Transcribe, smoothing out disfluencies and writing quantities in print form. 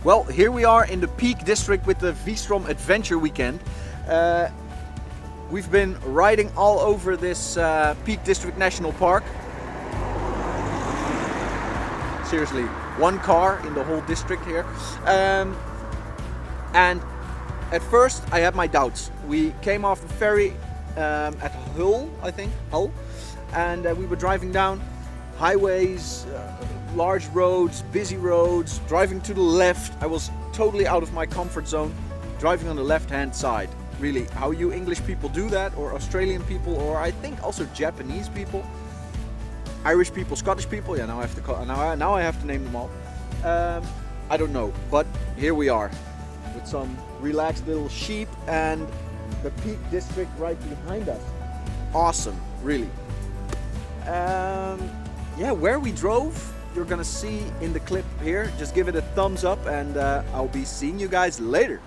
Well, here we are in the Peak District with the V-strom Adventure weekend. We've been riding all over this Peak District National Park. Seriously, one car in the whole district here. And at first I had my doubts. We came off the ferry at Hull, I think, Hull. And we were driving down highways, large roads, busy roads, driving to the left. I was totally out of my comfort zone, driving on the left-hand side. Really, how you English people do that, or Australian people, or I think also Japanese people, Irish people, Scottish people. Yeah, now I have to call, now I have to name them all. I don't know, but here we are with some relaxed little sheep and the Peak District right behind us. Awesome, really. Yeah, where we drove, you're gonna see in the clip here. Just give it a thumbs up, and I'll be seeing you guys later.